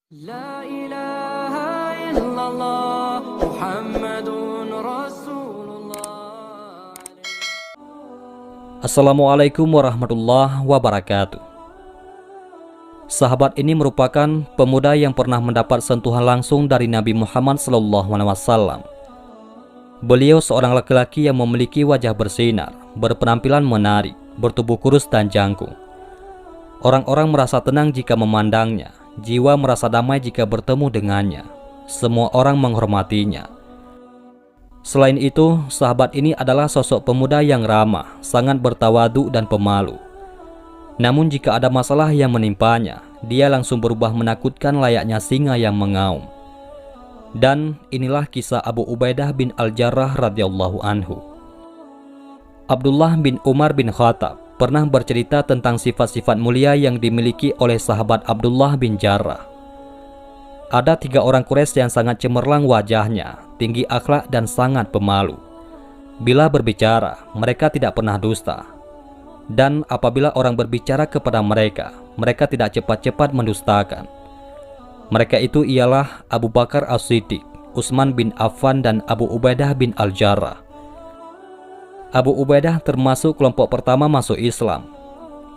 La ilaha illallah Muhammadun Rasulullah. Assalamualaikum warahmatullahi wabarakatuh. Sahabat ini merupakan pemuda yang pernah mendapat sentuhan langsung dari Nabi Muhammad SAW. Beliau seorang laki-laki yang memiliki wajah bersinar, berpenampilan menarik, bertubuh kurus dan jangkung. Orang-orang merasa tenang jika memandangnya. Jiwa merasa damai jika bertemu dengannya. Semua orang menghormatinya. Selain itu, sahabat ini adalah sosok pemuda yang ramah, sangat bertawadu dan pemalu. Namun jika ada masalah yang menimpanya, dia langsung berubah menakutkan layaknya singa yang mengaum. Dan inilah kisah Abu Ubaidah bin Al-Jarrah radhiyallahu anhu. Abdullah bin Umar bin Khattab pernah bercerita tentang sifat-sifat mulia yang dimiliki oleh sahabat Abdullah bin Jarrah. Ada 3 orang Quraisy yang sangat cemerlang wajahnya, tinggi akhlak dan sangat pemalu. Bila berbicara, mereka tidak pernah dusta. Dan apabila orang berbicara kepada mereka, mereka tidak cepat-cepat mendustakan. Mereka itu ialah Abu Bakar As-Siddiq, Utsman bin Affan dan Abu Ubaidah bin Al-Jarrah. Abu Ubaidah termasuk kelompok pertama masuk Islam.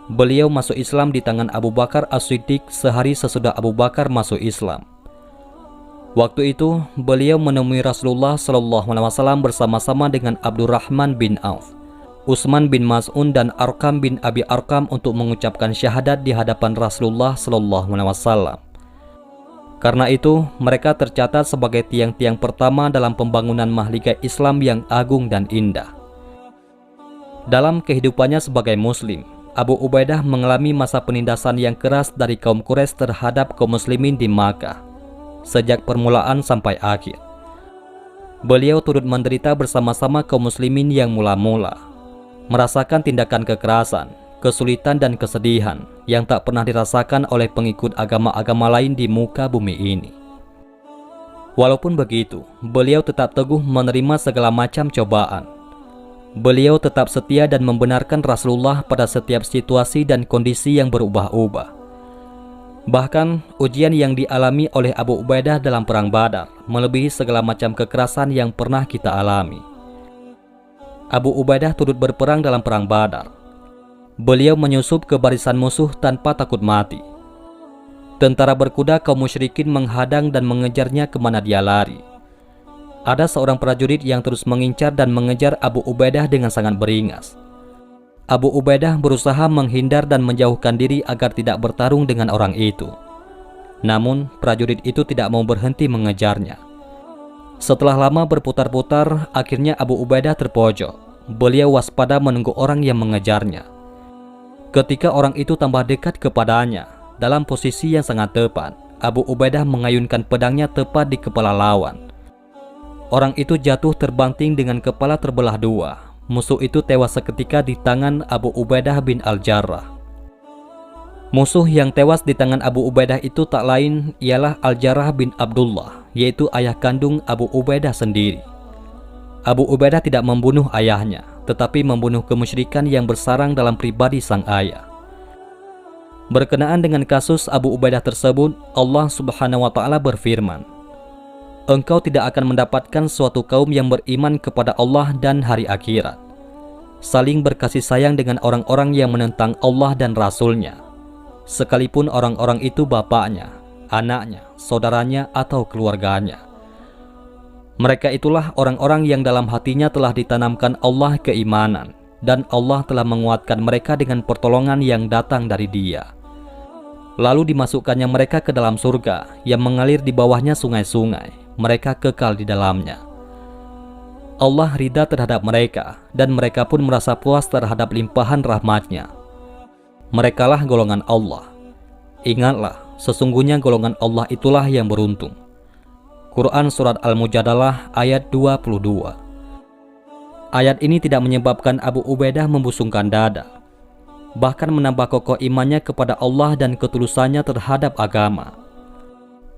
Beliau masuk Islam di tangan Abu Bakar As-Siddiq sehari sesudah Abu Bakar masuk Islam. Waktu itu, beliau menemui Rasulullah SAW bersama-sama dengan Abdurrahman bin Auf, Utsman bin Mas'un dan Arqam bin Abi Arqam untuk mengucapkan syahadat di hadapan Rasulullah SAW. Karena itu, mereka tercatat sebagai tiang-tiang pertama dalam pembangunan mahligai Islam yang agung dan indah. Dalam kehidupannya sebagai muslim, Abu Ubaidah mengalami masa penindasan yang keras dari kaum Quraisy terhadap kaum muslimin di Makkah, sejak permulaan sampai akhir. Beliau turut menderita bersama-sama kaum muslimin yang mula-mula, merasakan tindakan kekerasan, kesulitan dan kesedihan yang tak pernah dirasakan oleh pengikut agama-agama lain di muka bumi ini. Walaupun begitu, beliau tetap teguh menerima segala macam cobaan. Beliau tetap setia dan membenarkan Rasulullah pada setiap situasi dan kondisi yang berubah-ubah. Bahkan, ujian yang dialami oleh Abu Ubaidah dalam Perang Badar melebihi segala macam kekerasan yang pernah kita alami. Abu Ubaidah turut berperang dalam Perang Badar. Beliau menyusup ke barisan musuh tanpa takut mati. Tentara berkuda kaum musyrikin menghadang dan mengejarnya kemana dia lari. Ada seorang prajurit yang terus mengincar dan mengejar Abu Ubaidah dengan sangat beringas. Abu Ubaidah berusaha menghindar dan menjauhkan diri agar tidak bertarung dengan orang itu. Namun, prajurit itu tidak mau berhenti mengejarnya. Setelah lama berputar-putar, akhirnya Abu Ubaidah terpojok. Beliau waspada menunggu orang yang mengejarnya. Ketika orang itu tambah dekat kepadanya, dalam posisi yang sangat tepat, Abu Ubaidah mengayunkan pedangnya tepat di kepala lawan. Orang itu jatuh terbanting dengan kepala terbelah 2. Musuh itu tewas seketika di tangan Abu Ubaidah bin Al-Jarrah. Musuh yang tewas di tangan Abu Ubaidah itu tak lain ialah Al-Jarrah bin Abdullah, yaitu ayah kandung Abu Ubaidah sendiri. Abu Ubaidah tidak membunuh ayahnya, tetapi membunuh kemusyrikan yang bersarang dalam pribadi sang ayah. Berkenaan dengan kasus Abu Ubaidah tersebut, Allah Subhanahu wa Ta'ala berfirman, "Engkau tidak akan mendapatkan suatu kaum yang beriman kepada Allah dan hari akhirat, saling berkasih sayang dengan orang-orang yang menentang Allah dan Rasul-Nya, sekalipun orang-orang itu bapaknya, anaknya, saudaranya, atau keluarganya. Mereka itulah orang-orang yang dalam hatinya telah ditanamkan Allah keimanan, dan Allah telah menguatkan mereka dengan pertolongan yang datang dari Dia. Lalu dimasukkannya mereka ke dalam surga yang mengalir di bawahnya sungai-sungai. Mereka kekal di dalamnya. Allah ridha terhadap mereka, dan mereka pun merasa puas terhadap limpahan rahmat-Nya. Merekalah golongan Allah. Ingatlah, sesungguhnya golongan Allah itulah yang beruntung." Quran Surat Al-Mujadalah ayat 22. Ayat ini tidak menyebabkan Abu Ubaidah membusungkan dada, bahkan menambah kokoh imannya kepada Allah dan ketulusannya terhadap agama.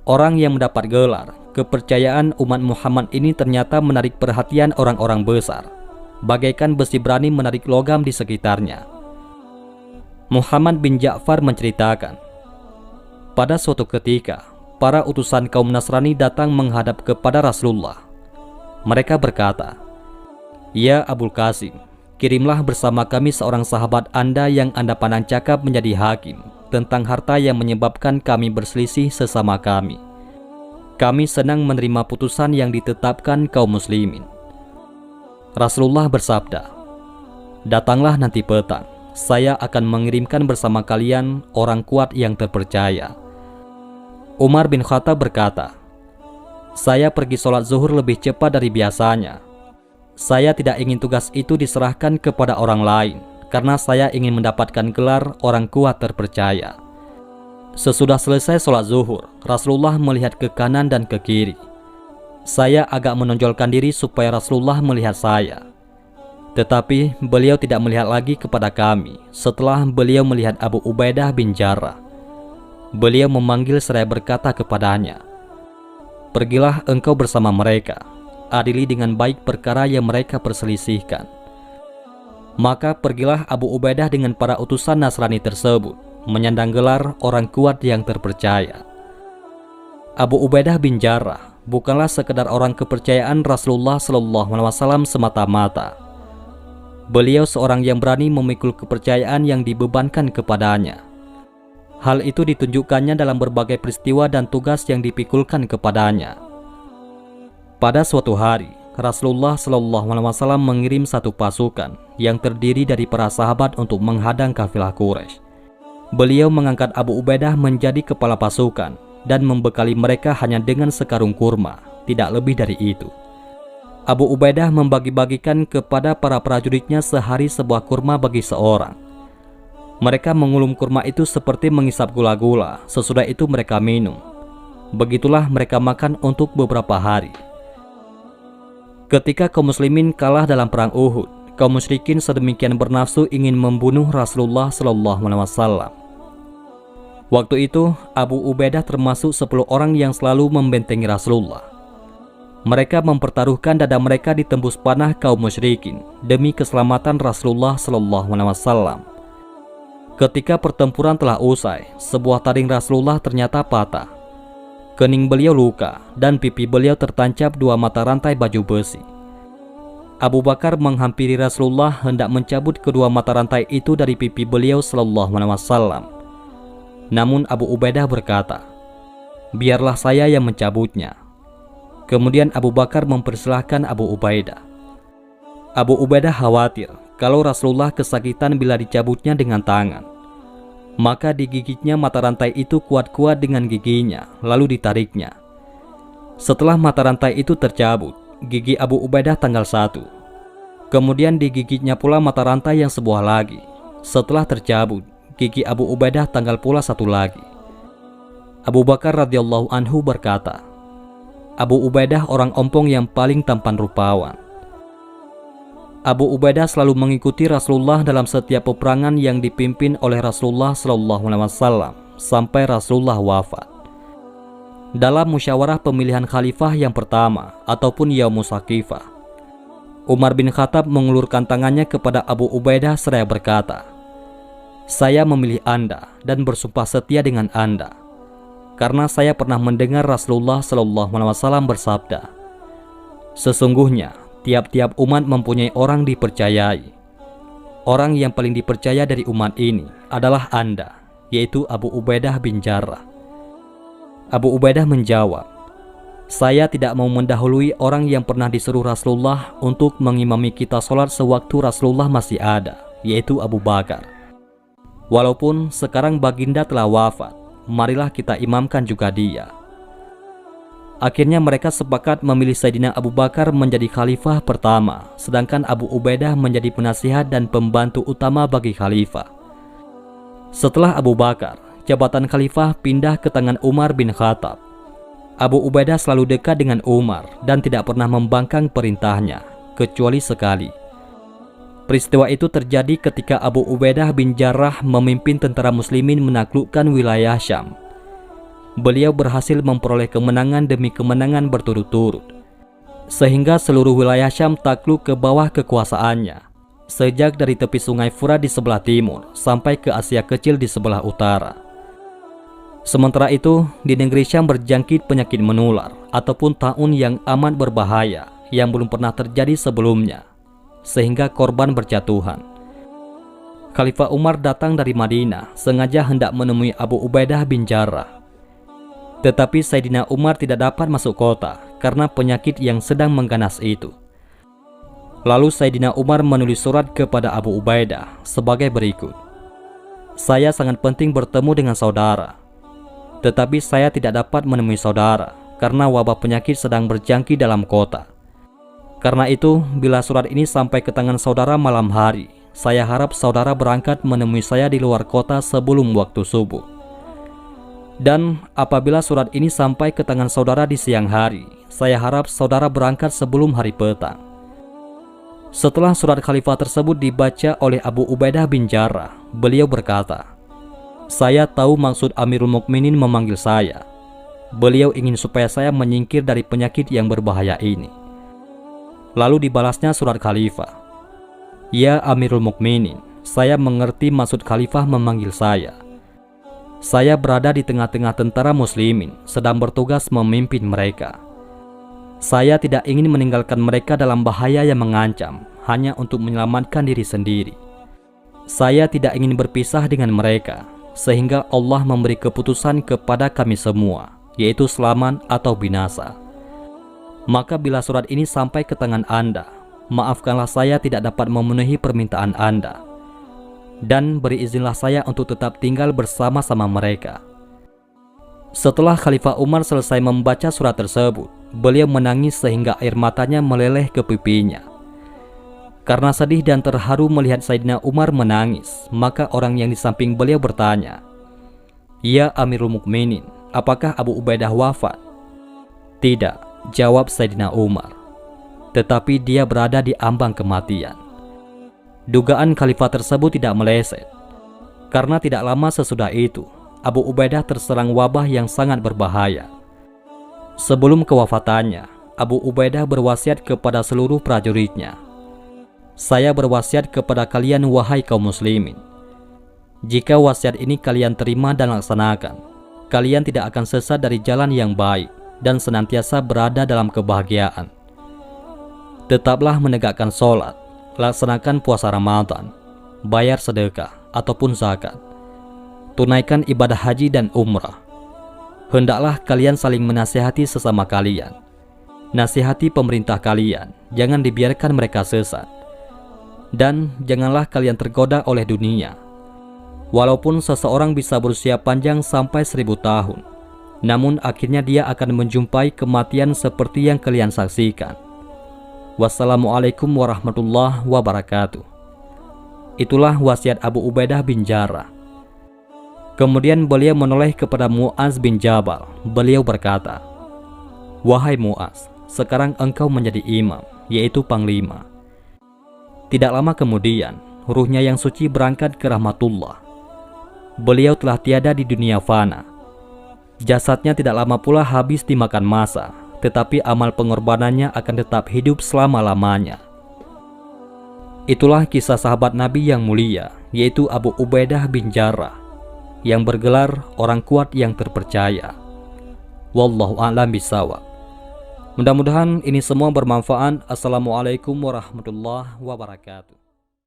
Orang yang mendapat gelar kepercayaan umat Muhammad ini ternyata menarik perhatian orang-orang besar, bagaikan besi berani menarik logam di sekitarnya. Muhammad bin Ja'far menceritakan, pada suatu ketika, para utusan kaum Nasrani datang menghadap kepada Rasulullah. Mereka berkata, "Ya Abul Qasim, kirimlah bersama kami seorang sahabat Anda yang Anda pandang cakap menjadi hakim tentang harta yang menyebabkan kami berselisih sesama kami. Kami senang menerima putusan yang ditetapkan kaum muslimin." Rasulullah bersabda, "Datanglah nanti petang, saya akan mengirimkan bersama kalian orang kuat yang terpercaya." Umar bin Khattab berkata, "Saya pergi sholat zuhur lebih cepat dari biasanya. Saya tidak ingin tugas itu diserahkan kepada orang lain, karena saya ingin mendapatkan gelar orang kuat terpercaya." Sesudah selesai sholat zuhur, Rasulullah melihat ke kanan dan ke kiri. Saya agak menonjolkan diri supaya Rasulullah melihat saya. Tetapi beliau tidak melihat lagi kepada kami setelah beliau melihat Abu Ubaidah bin Jarrah. Beliau memanggil seraya berkata kepadanya, "Pergilah engkau bersama mereka, adili dengan baik perkara yang mereka perselisihkan." Maka pergilah Abu Ubaidah dengan para utusan Nasrani tersebut, menyandang gelar orang kuat yang terpercaya. Abu Ubaidah bin Jarrah bukanlah sekedar orang kepercayaan Rasulullah SAW semata-mata. Beliau seorang yang berani memikul kepercayaan yang dibebankan kepadanya. Hal itu ditunjukkannya dalam berbagai peristiwa dan tugas yang dipikulkan kepadanya. Pada suatu hari, Rasulullah SAW mengirim satu pasukan yang terdiri dari para sahabat untuk menghadang kafilah Quraisy. Beliau mengangkat Abu Ubaidah menjadi kepala pasukan dan membekali mereka hanya dengan sekarung kurma, tidak lebih dari itu. Abu Ubaidah membagi-bagikan kepada para prajuritnya sehari sebuah kurma bagi seorang. Mereka mengulum kurma itu seperti mengisap gula-gula, sesudah itu mereka minum. Begitulah mereka makan untuk beberapa hari. Ketika kaum muslimin kalah dalam perang Uhud, kaum musyrikin sedemikian bernafsu ingin membunuh Rasulullah SAW. Waktu itu, Abu Ubaidah termasuk 10 orang yang selalu membentengi Rasulullah. Mereka mempertaruhkan dada mereka ditembus panah kaum musyrikin demi keselamatan Rasulullah SAW. Ketika pertempuran telah usai, sebuah taring Rasulullah ternyata patah. Kening beliau luka dan pipi beliau tertancap 2 mata rantai baju besi. Abu Bakar menghampiri Rasulullah hendak mencabut kedua mata rantai itu dari pipi beliau SAW. Namun Abu Ubaidah berkata, "Biarlah saya yang mencabutnya." Kemudian Abu Bakar mempersilahkan Abu Ubaidah. Abu Ubaidah khawatir kalau Rasulullah kesakitan bila dicabutnya dengan tangan. Maka digigitnya mata rantai itu kuat-kuat dengan giginya, lalu ditariknya. Setelah mata rantai itu tercabut, gigi Abu Ubaidah tanggal 1. Kemudian digigitnya pula mata rantai yang sebuah lagi. Setelah tercabut, gigi Abu Ubaidah tanggal pula 1 lagi. Abu Bakar radhiyallahu anhu berkata, "Abu Ubaidah orang ompong yang paling tampan rupawan." Abu Ubaidah selalu mengikuti Rasulullah dalam setiap peperangan yang dipimpin oleh Rasulullah SAW sampai Rasulullah wafat. Dalam musyawarah pemilihan khalifah yang pertama ataupun Yaumus Saqifah, Umar bin Khattab mengulurkan tangannya kepada Abu Ubaidah seraya berkata, "Saya memilih Anda dan bersumpah setia dengan Anda, karena saya pernah mendengar Rasulullah SAW bersabda, sesungguhnya tiap-tiap umat mempunyai orang dipercayai. Orang yang paling dipercaya dari umat ini adalah Anda, yaitu Abu Ubaidah bin Jarrah." Abu Ubaidah menjawab, "Saya tidak mau mendahului orang yang pernah disuruh Rasulullah untuk mengimami kita sholat sewaktu Rasulullah masih ada, yaitu Abu Bakar. Walaupun sekarang baginda telah wafat, marilah kita imamkan juga dia." Akhirnya mereka sepakat memilih Sayyidina Abu Bakar menjadi khalifah pertama, sedangkan Abu Ubaidah menjadi penasihat dan pembantu utama bagi khalifah. Setelah Abu Bakar, jabatan khalifah pindah ke tangan Umar bin Khattab. Abu Ubaidah selalu dekat dengan Umar dan tidak pernah membangkang perintahnya, kecuali sekali. Peristiwa itu terjadi ketika Abu Ubaidah bin Jarrah memimpin tentara muslimin menaklukkan wilayah Syam. Beliau berhasil memperoleh kemenangan demi kemenangan berturut-turut, sehingga seluruh wilayah Syam takluk ke bawah kekuasaannya, sejak dari tepi sungai Furat di sebelah timur sampai ke Asia Kecil di sebelah utara. Sementara itu, di negeri Syam berjangkit penyakit menular ataupun taun yang amat berbahaya yang belum pernah terjadi sebelumnya, sehingga korban berjatuhan. Khalifah Umar datang dari Madinah sengaja hendak menemui Abu Ubaidah bin Jarrah. Tetapi Sayyidina Umar tidak dapat masuk kota karena penyakit yang sedang mengganas itu. Lalu Sayyidina Umar menulis surat kepada Abu Ubaidah sebagai berikut. Saya sangat penting bertemu dengan saudara, tetapi saya tidak dapat menemui saudara karena wabah penyakit sedang berjangkit dalam kota. Karena itu, bila surat ini sampai ke tangan saudara malam hari, saya harap saudara berangkat menemui saya di luar kota sebelum waktu subuh. Dan apabila surat ini sampai ke tangan saudara di siang hari, saya harap saudara berangkat sebelum hari petang. Setelah surat khalifah tersebut dibaca oleh Abu Ubaidah bin Jarrah, beliau berkata, saya tahu maksud Amirul Mukminin memanggil saya. Beliau ingin supaya saya menyingkir dari penyakit yang berbahaya ini. Lalu dibalasnya surat khalifah. Ya Amirul Mukminin, saya mengerti maksud khalifah memanggil saya. Saya berada di tengah-tengah tentara muslimin, sedang bertugas memimpin mereka. Saya tidak ingin meninggalkan mereka dalam bahaya yang mengancam, hanya untuk menyelamatkan diri sendiri. Saya tidak ingin berpisah dengan mereka, sehingga Allah memberi keputusan kepada kami semua, yaitu selamat atau binasa. Maka bila surat ini sampai ke tangan Anda, maafkanlah saya tidak dapat memenuhi permintaan Anda, dan beri izinlah saya untuk tetap tinggal bersama-sama mereka. Setelah Khalifah Umar selesai membaca surat tersebut, beliau menangis sehingga air matanya meleleh ke pipinya. Karena sedih dan terharu melihat Sayyidina Umar menangis, maka orang yang di samping beliau bertanya, "Ya Amirul Mukminin, apakah Abu Ubaidah wafat?" "Tidak," jawab Sayyidina Umar, "tetapi dia berada di ambang kematian." Dugaan khalifah tersebut tidak meleset, karena tidak lama sesudah itu, Abu Ubaidah terserang wabah yang sangat berbahaya. Sebelum kewafatannya, Abu Ubaidah berwasiat kepada seluruh prajuritnya, "Saya berwasiat kepada kalian wahai kaum muslimin. Jika wasiat ini kalian terima dan laksanakan, kalian tidak akan sesat dari jalan yang baik dan senantiasa berada dalam kebahagiaan. Tetaplah menegakkan sholat, laksanakan puasa Ramadan, bayar sedekah ataupun zakat, tunaikan ibadah haji dan umrah. Hendaklah kalian saling menasihati sesama kalian. Nasihati pemerintah kalian, jangan dibiarkan mereka sesat. Dan janganlah kalian tergoda oleh dunia. Walaupun seseorang bisa berusia panjang sampai 1000 tahun, namun akhirnya dia akan menjumpai kematian seperti yang kalian saksikan. Wassalamualaikum warahmatullahi wabarakatuh." Itulah wasiat Abu Ubaidah bin Jarrah. Kemudian beliau menoleh kepada Mu'az bin Jabal. Beliau berkata, "Wahai Mu'az, sekarang engkau menjadi imam, yaitu panglima." Tidak lama kemudian, ruhnya yang suci berangkat ke rahmatullah. Beliau telah tiada di dunia fana. Jasadnya tidak lama pula habis dimakan massa, tetapi amal pengorbanannya akan tetap hidup selama-lamanya. Itulah kisah sahabat Nabi yang mulia, yaitu Abu Ubaidah bin Jarrah, yang bergelar orang kuat yang terpercaya. Wallahu a'lam bishawab. Mudah-mudahan ini semua bermanfaat. Assalamualaikum warahmatullahi wabarakatuh.